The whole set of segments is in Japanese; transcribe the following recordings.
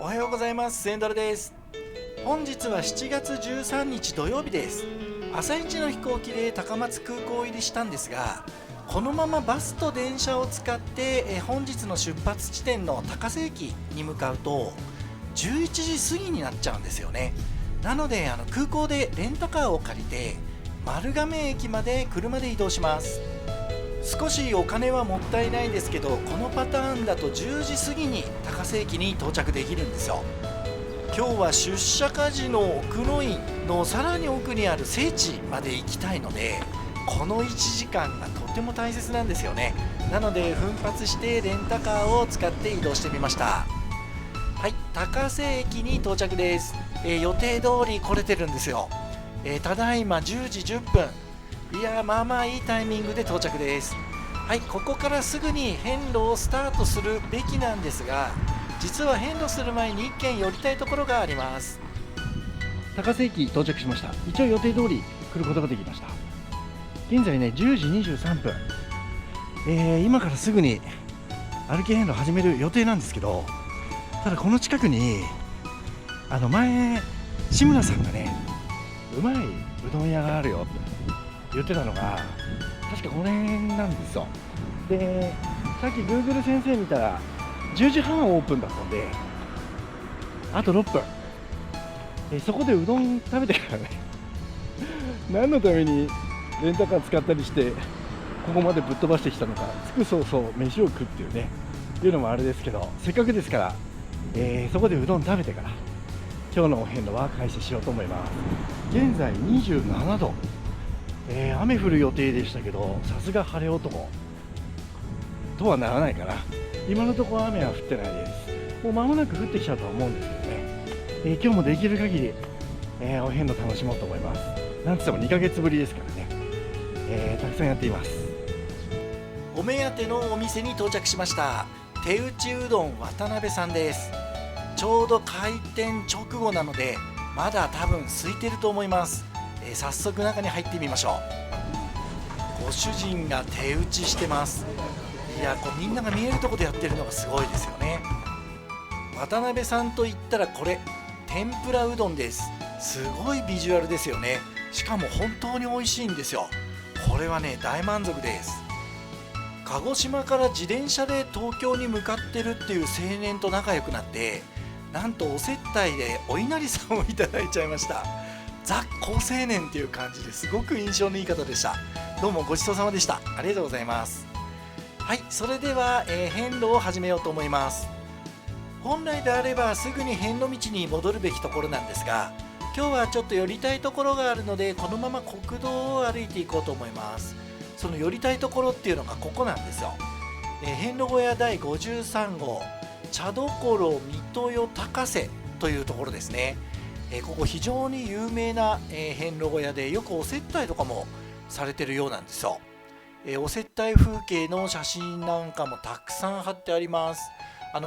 はようございます。センドラです。本日は7月13日土曜日です。朝一の飛行機で高松空港入りしたんですが、このままバスと電車を使って本日の出発地点の高瀬駅に向かうと11時過ぎになっちゃうんですよね。なので空港でレンタカーを借りて丸亀駅まで車で移動します。少しお金はもったいないですけど、このパターンだと10時過ぎに高瀬駅に到着できるんですよ。今日は出社家事の奥の院のさらに奥にある聖地まで行きたいので、この1時間がとても大切なんですよね。なので奮発してレンタカーを使って移動してみました。はい、高瀬駅に到着です。予定通り来れてるんですよ。ただいま10時10分。いやまあまあいいタイミングで到着です。はい、ここからすぐに遍路をスタートするべきなんですが、実は遍路する前に1軒寄りたいところがあります。高瀬駅到着しました。一応予定通り来ることができました。現在ね10時23分、今からすぐに歩き遍路始める予定なんですけど、ただこの近くに前志村さんがねうまいうどん屋があるよって言ってたのが確かこの辺なんですよ。でさっき Google 先生見たら10時半オープンだったんで、あと6分、そこでうどん食べてからね何のためにレンタカー使ったりしてここまでぶっ飛ばしてきたのか、着く早々飯を食うっていうね、いうのもあれですけど、せっかくですから、そこでうどん食べてから今日のお遍路は開始しようと思います。現在27度、雨降る予定でしたけど、さすが晴れ男とはならないかな。今のところ雨は降ってないです。もう間もなく降ってきちゃうとは思うんですけどね、今日もできる限り、お遍路楽しもうと思います。なんつっても2ヶ月ぶりですからね、たくさんやっています。お目当てのお店に到着しました。手打ちうどん渡辺さんです。ちょうど開店直後なのでまだ多分空いてると思います。早速中に入ってみましょう。ご主人が手打ちしてます。いやみんなが見えるところでやってるのがすごいですよね。渡辺さんといったらこれ天ぷらうどんです。すごいビジュアルですよね。しかも本当に美味しいんですよ。これはね大満足です。鹿児島から自転車で東京に向かってるっていう青年と仲良くなって、なんとお接待でお稲荷さんをいただいちゃいました。ザ・好青年っていう感じですごく印象のいい方でした。どうもごちそうさまでした。ありがとうございます。はい、それでは、遍路を始めようと思います。本来であればすぐに遍路道に戻るべきところなんですが、今日はちょっと寄りたいところがあるのでこのまま国道を歩いていこうと思います。その寄りたいところっていうのがここなんですよ。遍路小屋第53号茶どころ水戸代高瀬というところですね。ここ非常に有名な遍路小屋で、よくお接待とかもされてるようなんですよ。お接待風景の写真なんかもたくさん貼ってあります。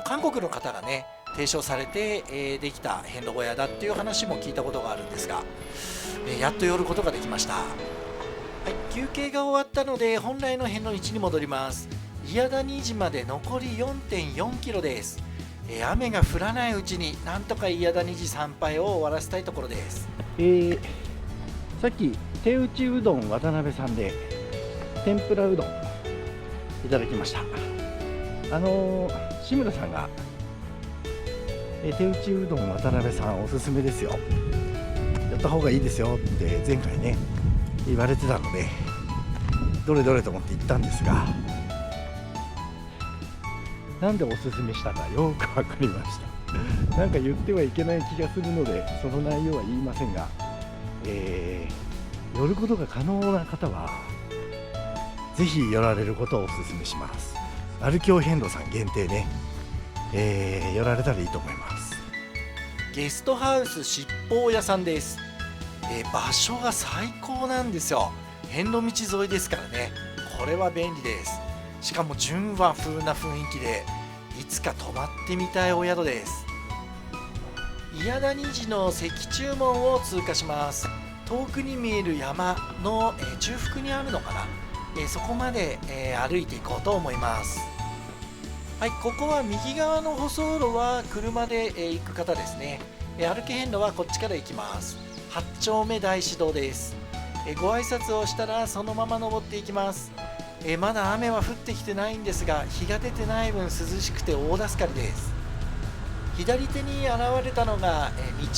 韓国の方がね提唱されて、できた遍路小屋だっていう話も聞いたことがあるんですが、やっと寄ることができました。はい、休憩が終わったので本来の遍路道に戻ります。伊谷虹まで残り 4.4 キロです。雨が降らないうちになんとか伊谷虹参拝を終わらせたいところです。さっき手打ちうどん渡辺さんで天ぷらうどんいただきました。志村さんが、手打ちうどん渡辺さんおすすめですよ、やった方がいいですよって前回ね言われてたので、どれどれと思って行ったんですが、なんでおすすめしたかよく分かりました。なんか言ってはいけない気がするのでその内容は言いませんが、寄ることが可能な方はぜひ寄られることをおすすめします。歩きお遍路さん限定ね、寄られたらいいと思います。ゲストハウス七宝屋さんです。場所が最高なんですよ。遍路道沿いですからね、これは便利です。しかも純和風な雰囲気でいつか泊まってみたいお宿です。伊谷虹の石柱門を通過します。遠くに見える山の、中腹にあるのかな、そこまで、歩いていこうと思います。はい、ここは右側の舗装路は車で行く方ですね。歩き遍路はこっちから行きます。8丁目大師堂です。ご挨拶をしたらそのまま登っていきます。まだ雨は降ってきてないんですが、日が出てない分涼しくて大助かりです。左手に現れたのが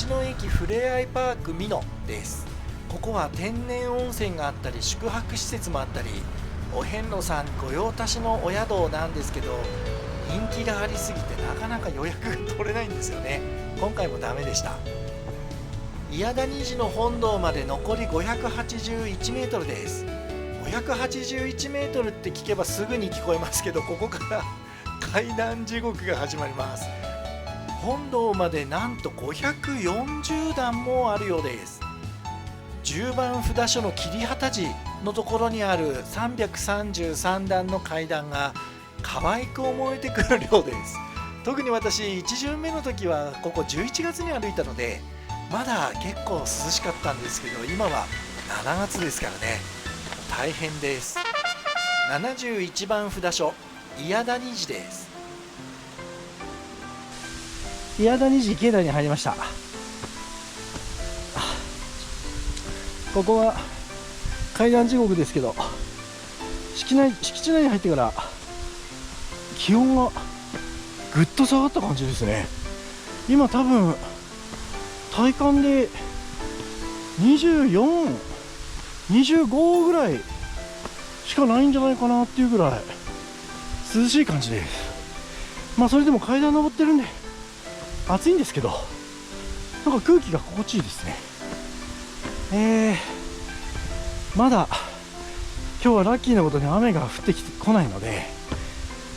道の駅ふれあいパーク美濃です。ここは天然温泉があったり宿泊施設もあったり、お遍路さん御用達のお宿なんですけど、人気がありすぎてなかなか予約が取れないんですよね。今回もダメでした。伊谷谷寺の本堂まで残り581メートルです。581メートルって聞けばすぐに聞こえますけど、ここから階段地獄が始まります。本堂までなんと540段もあるようです。10番札所の桐畑寺のところにある333段の階段が可愛く思えてくる量です。特に私1巡目の時はここ11月に歩いたのでまだ結構涼しかったんですけど、今は7月ですからね、大変です。71番札所伊谷谷寺です。伊谷谷寺境内に入りました。ここは階段地獄ですけど、敷地内に入ってから気温がぐっと下がった感じですね。今多分体感で24、25ぐらいしかないんじゃないかなっていうぐらい涼しい感じです。まあそれでも階段登ってるんで暑いんですけど、なんか空気が心地いいですね。まだ今日はラッキーなことに雨が降ってこないので、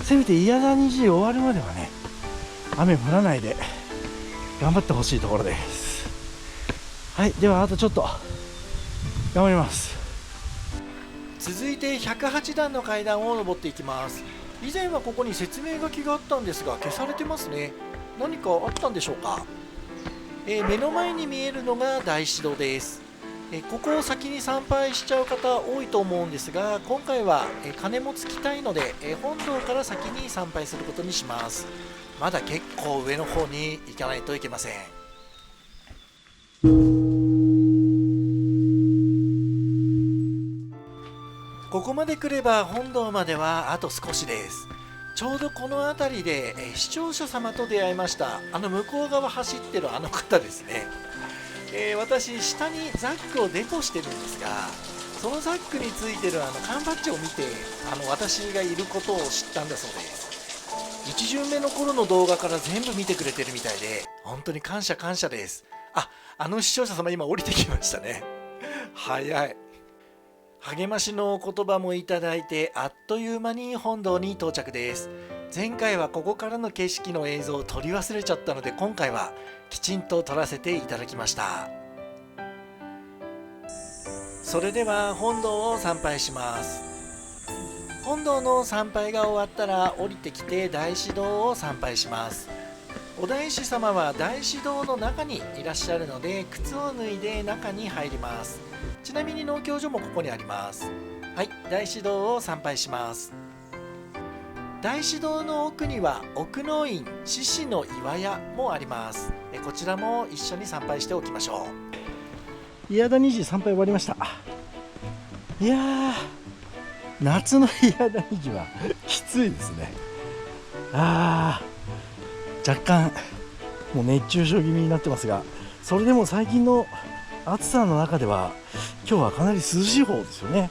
せめて伊谷谷寺終わるまではね、雨降らないで頑張ってほしいところです。はい、ではあとちょっと頑張ります。続いて108段の階段を登っていきます。以前はここに説明書きがあったんですが消されてますね。何かあったんでしょうか。目の前に見えるのが大師堂です。ここを先に参拝しちゃう方多いと思うんですが、今回は金もつきたいので本堂から先に参拝することにします。まだ結構上の方に行かないといけません。ここまで来れば本堂まではあと少しです。ちょうどこの辺りで視聴者様と出会いました。向こう側走ってるあの方ですね。私下にザックをデポしてるんですが、そのザックについてる缶バッジを見て私がいることを知ったんだそうです。1巡目の頃の動画から全部見てくれてるみたいで本当に感謝です。視聴者様今降りてきましたね。早い。励ましの言葉もいただいてあっという間に本堂に到着です。前回はここからの景色の映像を撮り忘れちゃったので、今回はきちんと撮らせていただきました。それでは本堂を参拝します。本堂の参拝が終わったら降りてきて大師堂を参拝します。お大師様は大師堂の中にいらっしゃるので靴を脱いで中に入ります。ちなみに農協所もここにあります。はい、大師堂を参拝します。大師堂の奥には奥能院獅子の岩屋もあります。こちらも一緒に参拝しておきましょう。伊谷谷寺参拝終わりました。いやー、夏の伊谷谷寺はきついですね。若干もう熱中症気味になってますが、それでも最近の暑さの中では今日はかなり涼しい方ですよね。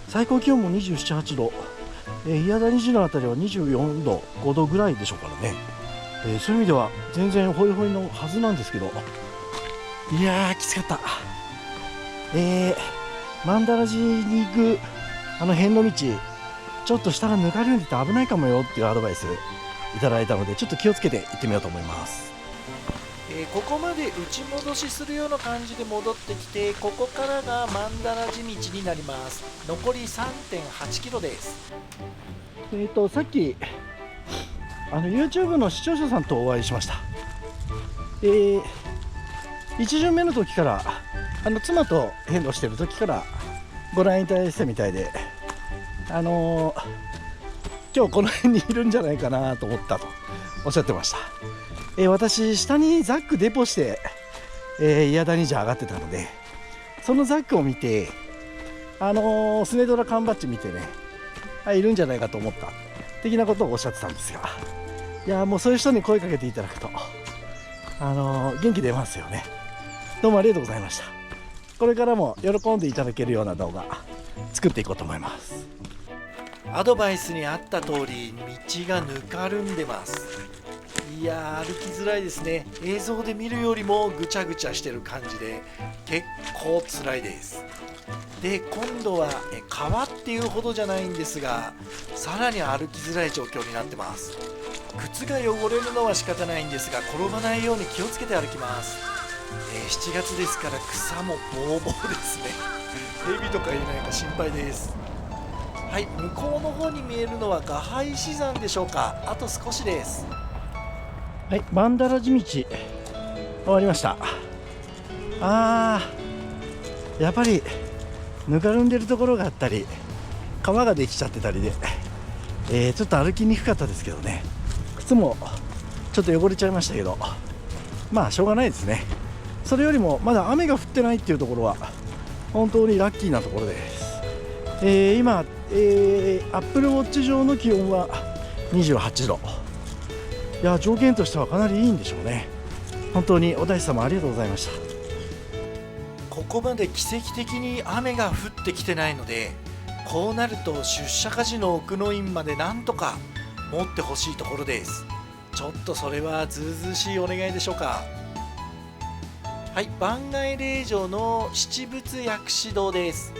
最高気温も27、8度、伊谷谷寺の辺りは24度、5度ぐらいでしょうからね。そういう意味では全然ホイホイのはずなんですけど、いやーきつかった。曼荼羅寺に行く辺の道、ちょっと下がぬかるんでて危ないかもよっていうアドバイスいただいたので、ちょっと気をつけて行ってみようと思います。ここまで打ち戻しするような感じで戻ってきて、ここからが曼荼羅寺道になります。残り 3.8 キロです。さっきYouTube の視聴者さんとお会いしました。1巡目の時から妻と変動してる時からご覧いただいてたみたいで、今日この辺にいるんじゃないかなと思ったとおっしゃってました。私下にザックデポして、岩谷じゃ上がってたので、そのザックを見てスネドラ缶バッジ見てね、いるんじゃないかと思った的なことをおっしゃってたんですが、いやもうそういう人に声かけていただくと元気出ますよね。どうもありがとうございました。これからも喜んでいただけるような動画作っていこうと思います。アドバイスにあった通り道がぬかるんでます。いやー歩きづらいですね。映像で見るよりもぐちゃぐちゃしてる感じで結構辛いです。で今度は川っていうほどじゃないんですが、さらに歩きづらい状況になってます。靴が汚れるのは仕方ないんですが、転ばないように気をつけて歩きます。7月ですから草もボーボーですね。蛇とかいないか心配です。はい、向こうの方に見えるのはガハイシ山でしょうか。あと少しです。はい、マンダラジ道終わりました。やっぱりぬかるんでるところがあったり川ができちゃってたりで、ちょっと歩きにくかったですけどね。靴もちょっと汚れちゃいましたけど、まあしょうがないですね。それよりもまだ雨が降ってないっていうところは本当にラッキーなところです。今、アップルウォッチ上の気温は28度。いや条件としてはかなりいいんでしょうね。本当にお大師様ありがとうございました。ここまで奇跡的に雨が降ってきてないので、こうなると出社家事の奥の院までなんとか持ってほしいところです。ちょっとそれはずうずうしいお願いでしょうか。はい、番外令嬢の七仏薬師堂です。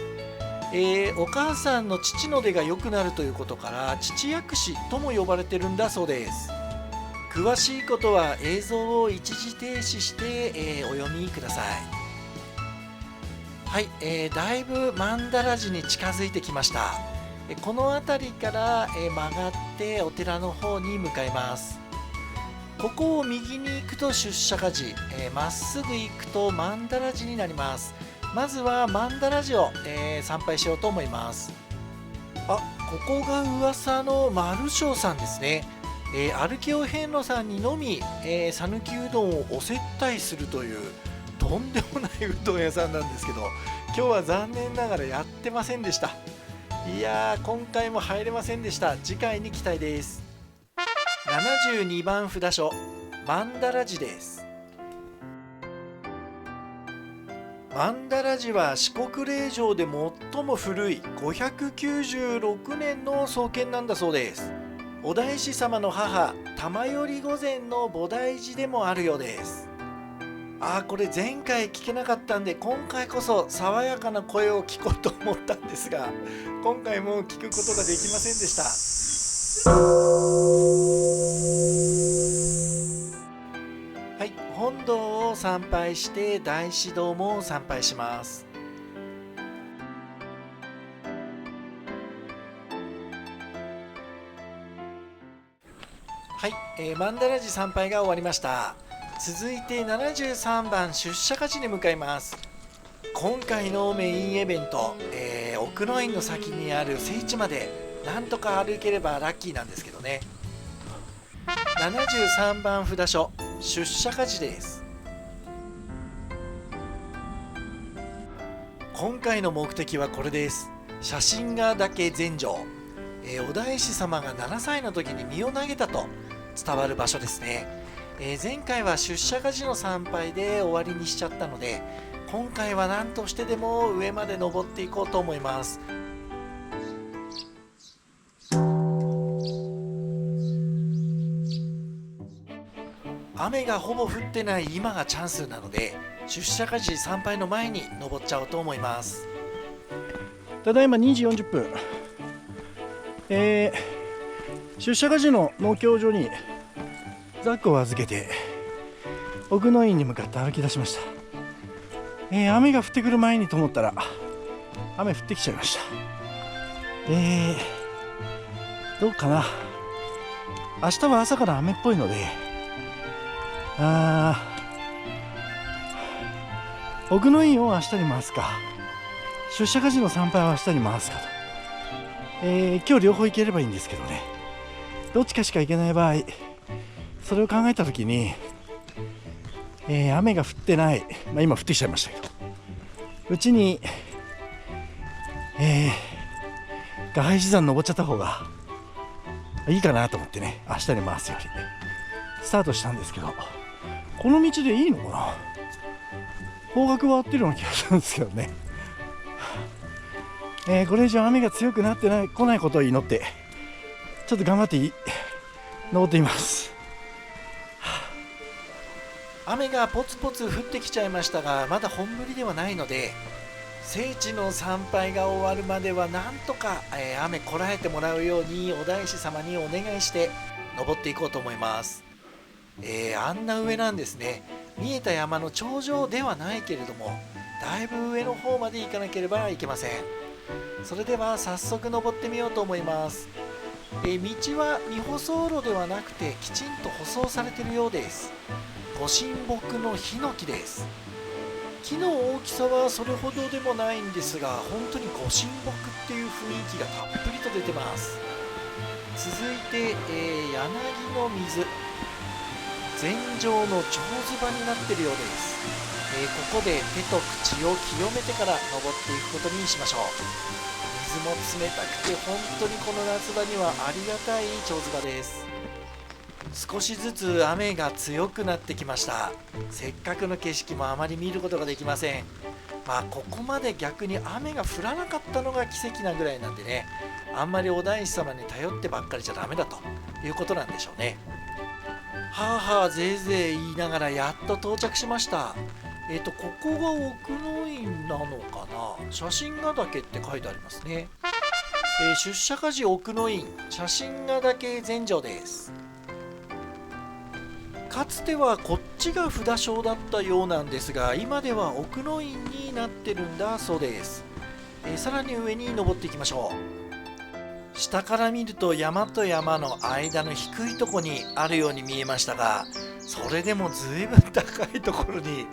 お母さんの父の出が良くなるということから父薬師とも呼ばれてるんだそうです。詳しいことは映像を一時停止して、お読みください。はい、だいぶ曼荼羅寺に近づいてきました。この辺りから、曲がってお寺の方に向かいます。ここを右に行くと出社家寺、まっすぐ行くと曼荼羅寺になります。まずは曼荼羅寺を、参拝しようと思います。ここが噂の丸正さんですね。歩きお遍路さんにのみ讃岐うどんをお接待するというとんでもないうどん屋さんなんですけど、今日は残念ながらやってませんでした。いやー今回も入れませんでした。次回に期待です。72番札所曼荼羅寺です。曼荼羅寺は四国霊場で最も古い596年の創建なんだそうです。お大師様の母玉頼御前の菩提寺でもあるようです。これ前回聞けなかったんで、今回こそ爽やかな声を聞こうと思ったんですが、今回も聞くことができませんでした。はい、本堂を参拝して大師堂も参拝します。はい、曼荼羅寺参拝が終わりました。続いて73番出社家寺に向かいます。今回のメインイベント、奥の院の先にある聖地までなんとか歩ければラッキーなんですけどね。73番札所出社家寺です。今回の目的はこれです。写真が岳禅城、お大師様が7歳の時に身を投げたと伝わる場所ですね。前回は出社家寺の参拝で終わりにしちゃったので、今回は何としてでも上まで登っていこうと思います。雨がほぼ降ってない今がチャンスなので、出社家寺参拝の前に登っちゃおうと思います。ただいま2時40分、出社家寺の農協所にザックを預けて奥の院に向かって歩き出しました。雨が降ってくる前にと思ったら雨降ってきちゃいました。どうかな。明日は朝から雨っぽいので、奥の院を明日に回すか、出社家寺の参拝は明日に回すかと、今日両方行ければいいんですけどね。どっちかしか行けない場合、それを考えたときに、雨が降ってない、今降ってきちゃいましたけど、うちに、ガハイシ山登っちゃった方がいいかなと思ってね、明日に回すよりスタートしたんですけど、この道でいいのかな。方角は合ってるような気がするんですけどね。これ以上雨が強くなって来ないことを祈って、ちょっと頑張って登っています。雨がポツポツ降ってきちゃいましたが、まだ本降りではないので、聖地の参拝が終わるまではなんとか、雨こらえてもらうようにお大師様にお願いして登っていこうと思います。あんな上なんですね。見えた山の頂上ではないけれども、だいぶ上の方まで行かなければいけません。それでは早速登ってみようと思います。道は未舗装路ではなくてきちんと舗装されているようです。ご神木のヒノキです。木の大きさはそれほどでもないんですが、本当にご神木っていう雰囲気がたっぷりと出てます。続いて、柳の水、禅定の長ズ場になっているようです。ここで手と口を清めてから登っていくことにしましょう。水も冷たくて本当にこの夏場にはありがたい長ズ場です。少しずつ雨が強くなってきました。せっかくの景色もあまり見ることができません。ここまで逆に雨が降らなかったのが奇跡なぐらいなんでね、あんまりお大師様に頼ってばっかりじゃダメだということなんでしょうね。はあはあぜいぜい言いながらやっと到着しました。ここが奥の院なのかな。写真ヶ岳って書いてありますね。出社家事奥の院、写真ヶ岳禅定です。かつてはこっちが札所だったようなんですが、今では奥の院になってるんだそうです。さらに上に登っていきましょう。下から見ると山と山の間の低いところにあるように見えましたが、それでも随分高いところに、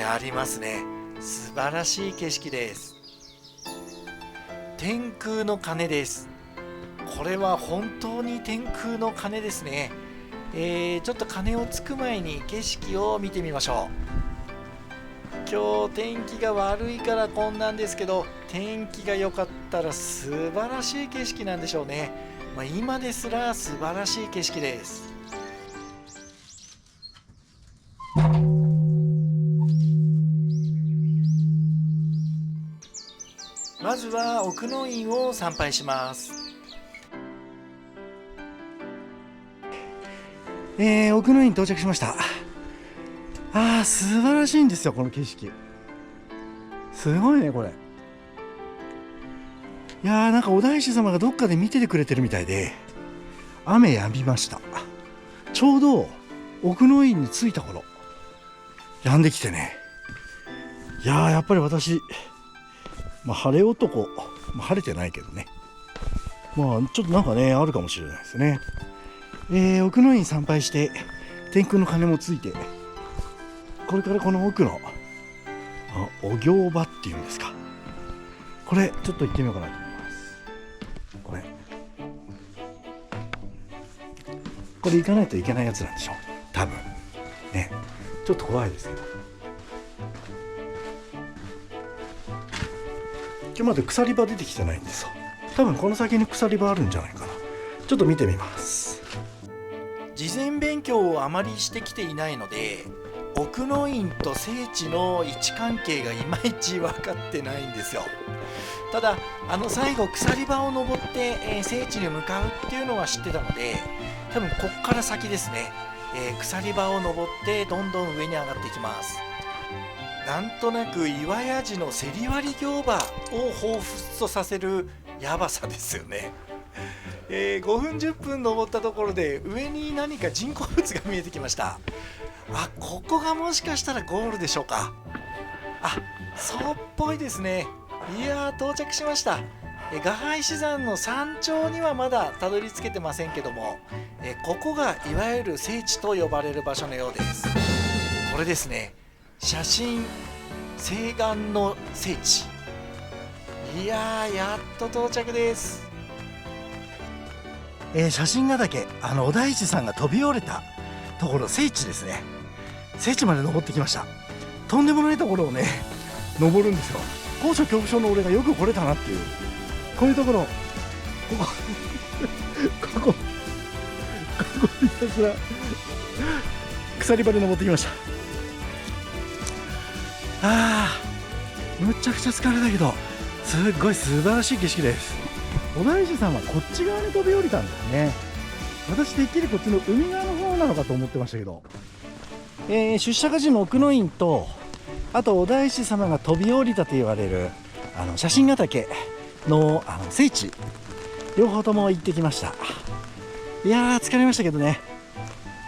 ありますね。素晴らしい景色です。天空の鐘です。これは本当に天空の鐘ですね。ちょっと鐘をつく前に景色を見てみましょう。今日天気が悪いからこんなんですけど、天気が良かったら素晴らしい景色なんでしょうね。今ですら素晴らしい景色です。まずは奥の院を参拝します。奥の院到着しました。素晴らしいんですよ、この景色。すごいね、これ。なんかお大師様がどっかで見ててくれてるみたいで、雨やみました。ちょうど奥の院に着いた頃、やんできてね。やっぱり私、晴れ男、晴れてないけどね。ちょっとなんかね、あるかもしれないですね。奥の院参拝して天空の鐘もついて、これからこの奥のお行場っていうんですか、これちょっと行ってみようかなと思います。これ行かないといけないやつなんでしょう、多分ね。ちょっと怖いですけど、今日まで鎖場出てきてないんですよ。多分この先に鎖場あるんじゃないかな。ちょっと見てみます。事前勉強をあまりしてきていないので、奥の院と聖地の位置関係がいまいち分かってないんですよ。ただ最後鎖場を登って、聖地に向かうっていうのは知ってたので、多分こっから先ですね、鎖場を登ってどんどん上に上がっていきます。なんとなく岩屋寺の競り割り行場を彷彿とさせるやばさですよね。5分10分登ったところで上に何か人工物が見えてきました。ここがもしかしたらゴールでしょうか。そうっぽいですね。到着しました。ガハイシ山の山頂にはまだたどり着けてませんけども、ここがいわゆる聖地と呼ばれる場所のようです。これですね、写真西岸の聖地。やっと到着です。写真がだけお大師さんが飛び降りたところ、聖地ですね。聖地まで登ってきました。とんでもないところをね登るんですよ。高所恐怖症の俺がよく来れたなっていう、こういうところ、ここひたすら鎖場で登ってきました。むちゃくちゃ疲れたけど、すっごい素晴らしい景色です。お大師さんはこっち側に飛び降りたんですね。私てっきりこっちの海側の方なのかと思ってましたけど、出社家寺の奥の院と、あとお大師様が飛び降りたと言われる写真ヶ岳の聖地、両方とも行ってきました。いやー疲れましたけどね、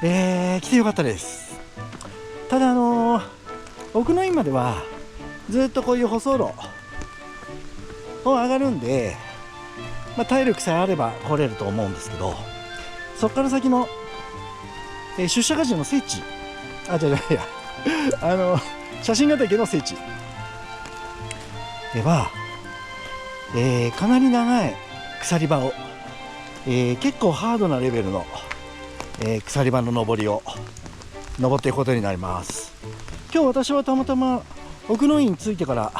来てよかったです。ただ奥の院まではずっとこういう舗装路を上がるんで、体力さえあれば来れると思うんですけど、そこから先の、出社家寺の聖地、写真ヶ岳の聖地では、かなり長い鎖場を、結構ハードなレベルの、鎖場の登りを登っていくことになります。今日私はたまたま奥の院に着いてから、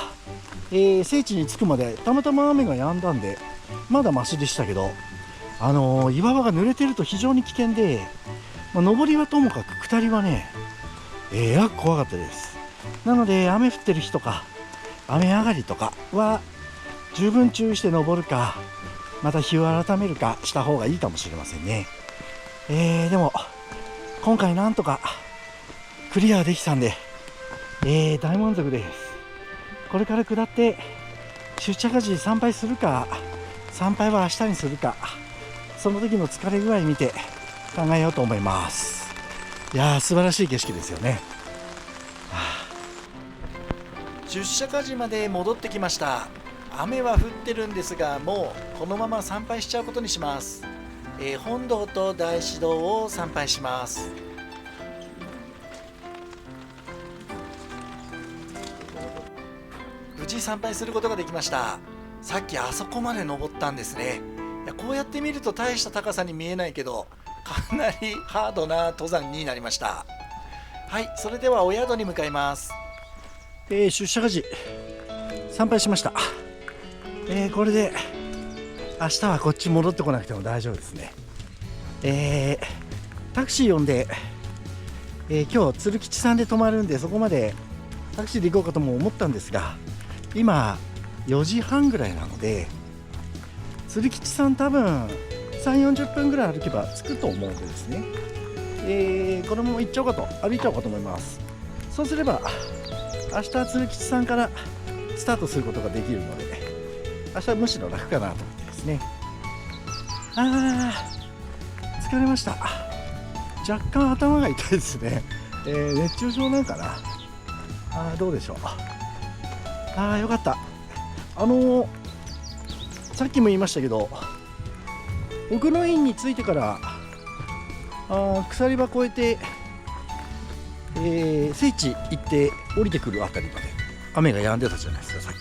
聖地に着くまでたまたま雨が止んだんでまだマシでしたけど、岩場が濡れてると非常に危険で、登りはともかく下りはね、怖かったです。なので雨降ってる日とか雨上がりとかは十分注意して登るか、また日を改めるかした方がいいかもしれませんね。でも今回なんとかクリアできたんで、大満足です。これから下って出社家寺参拝するか、参拝は明日にするか、その時の疲れ具合見て考えようと思います。いやー素晴らしい景色ですよね。出社家寺まで戻ってきました。雨は降ってるんですが、もうこのまま参拝しちゃうことにします。本堂と大師堂を参拝します。無事参拝することができました。さっきあそこまで登ったんですね。いや、こうやって見ると大した高さに見えないけど、かなりハードな登山になりました。はい、それではお宿に向かいます。出社家寺参拝しました。これで明日はこっち戻ってこなくても大丈夫ですね。タクシー呼んで、今日鶴吉さんで泊まるんで、そこまでタクシーで行こうかとも思ったんですが、今4時半ぐらいなので、鶴吉さん多分3、40分ぐらい歩けば着くと思うんでですね、このまま行っちゃおうかと、歩いちゃおうかと思います。そうすれば明日は鶴吉さんからスタートすることができるので、明日はむしろ楽かなと思ってですね。疲れました。若干頭が痛いですね。熱中症なんかな。どうでしょう。よかった。さっきも言いましたけど、奥の院に着いてから鎖場越えて、聖地行って降りてくるあたりまで雨が止んでたじゃないですか、さっき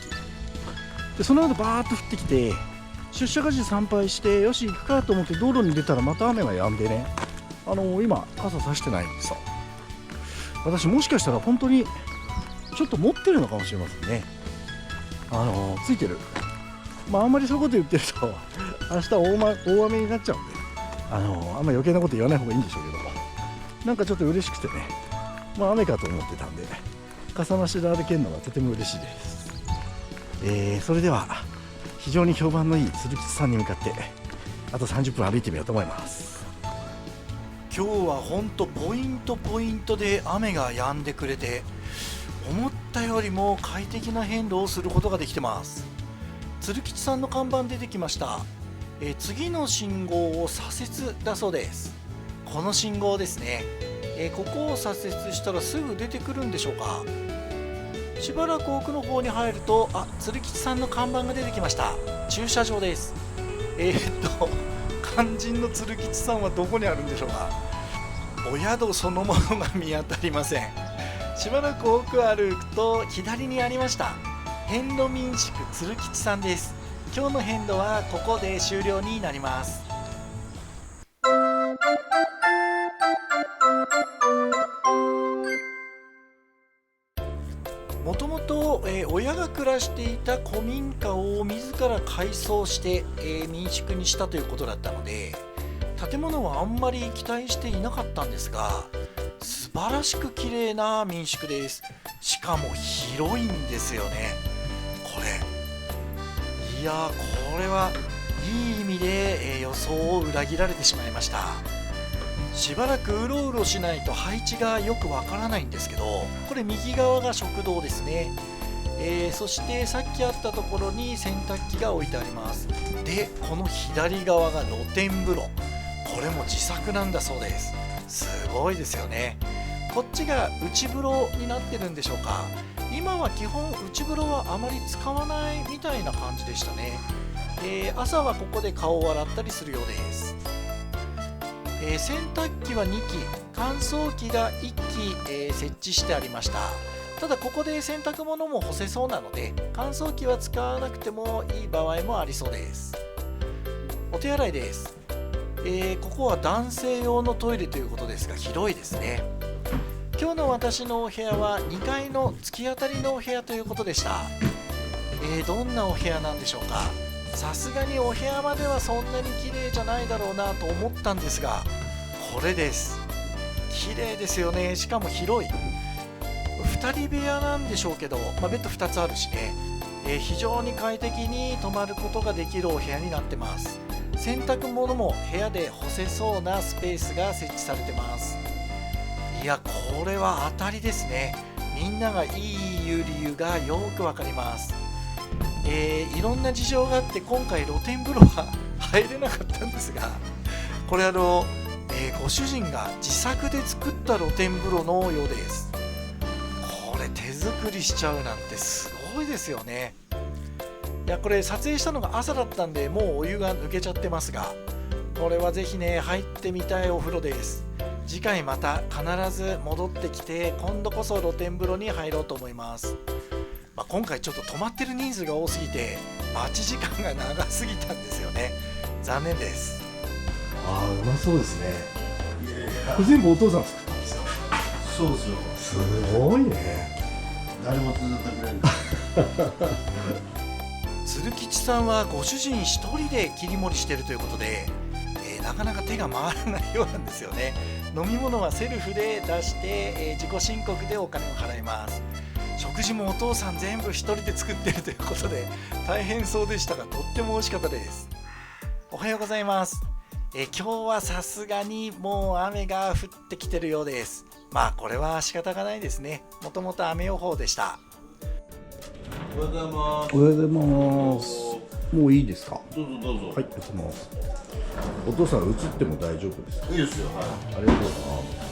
で。その後バーッと降ってきて、出社家寺参拝して、よし行くかと思って道路に出たらまた雨が止んでね、今傘差してないんでさ、私もしかしたら本当にちょっと持ってるのかもしれませんね。ついてる。あんまりそういうこと言ってると明日大雨になっちゃうんで、あんま余計なこと言わない方がいいんでしょうけど、なんかちょっと嬉しくてね、雨かと思ってたんで、傘なしで歩けるのがとても嬉しいです。それでは非常に評判のいい鶴吉さんに向かってあと30分歩いてみようと思います。今日はほんとポイントポイントで雨が止んでくれて、思ったよりも快適な変動をすることができてます。鶴吉さんの看板出てきました。次の信号を左折だそうです。この信号ですね。ここを左折したらすぐ出てくるんでしょうか。しばらく奥の方に入ると、鶴吉さんの看板が出てきました。駐車場です。肝心の鶴吉さんはどこにあるんでしょうか。お宿そのものが見当たりません。しばらく奥歩くと左にありました。遍路民宿鶴吉さんです。今日の遍路はここで終了になります。親が暮らしていた古民家を自ら改装して、民宿にしたということだったので、建物はあんまり期待していなかったんですが、素晴らしく綺麗な民宿です。しかも広いんですよね。これいやー、これはいい意味で、予想を裏切られてしまいました。しばらくうろうろしないと配置がよくわからないんですけど、これ右側が食堂ですね。そしてさっきあったところに洗濯機が置いてあります。で、この左側が露天風呂。これも自作なんだそうです。すごいですよね。こっちが内風呂になってるんでしょうか。今は基本内風呂はあまり使わないみたいな感じでしたね。朝はここで顔を洗ったりするようです。洗濯機は2機、乾燥機が1機、設置してありました。ただここで洗濯物も干せそうなので、乾燥機は使わなくてもいい場合もありそうです。お手洗いです。ここは男性用のトイレということですが、広いですね。今日の私のお部屋は2階の突き当たりのお部屋ということでした。どんなお部屋なんでしょうか。さすがにお部屋まではそんなに綺麗じゃないだろうなと思ったんですが、これです。綺麗ですよね。しかも広い。2人部屋なんでしょうけど、ベッド2つあるしね、非常に快適に泊まることができるお部屋になってます。洗濯物も部屋で干せそうなスペースが設置されてます。いや、これは当たりですね。みんながいい言う理由がよくわかります。いろんな事情があって今回露天風呂は入れなかったんですが、これご主人が自作で作った露天風呂のようです。これ手作りしちゃうなんてすごいですよね。いや、これ撮影したのが朝だったんでもうお湯が抜けちゃってますが、これはぜひね、入ってみたいお風呂です。次回また必ず戻ってきて、今度こそ露天風呂に入ろうと思います。今回ちょっと泊まってる人数が多すぎて待ち時間が長すぎたんですよね。残念です。うまそうですね。これ全部お父さん作ったんですか。そうですよ。すごいね。誰も手伝ってくれる。鶴吉さんはご主人一人で切り盛りしてるということで、なかなか手が回らないようなんですよね。飲み物はセルフで出して、自己申告でお金を払います。食事もお父さん全部一人で作ってるということで大変そうでしたが、とっても美味しかったです。おはようございます。今日はさすがにもう雨が降ってきてるようです。これは仕方がないですね。もともと雨予報でした。おはようございます。おはようございます。もういいですか。どうぞどうぞ。はい、やってます。お父さん映っても大丈夫ですか。いいですよ。はい。ありがとうございます。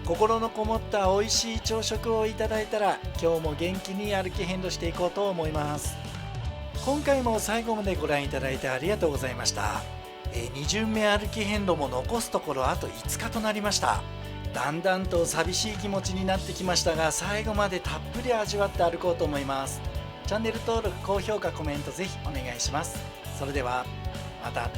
心のこもった美味しい朝食をいただいたら、今日も元気に歩き遍路していこうと思います。今回も最後までご覧いただいてありがとうございました。2巡目歩き遍路も残すところあと5日となりました。だんだんと寂しい気持ちになってきましたが、最後までたっぷり味わって歩こうと思います。チャンネル登録、高評価、コメントぜひお願いします。それではまた。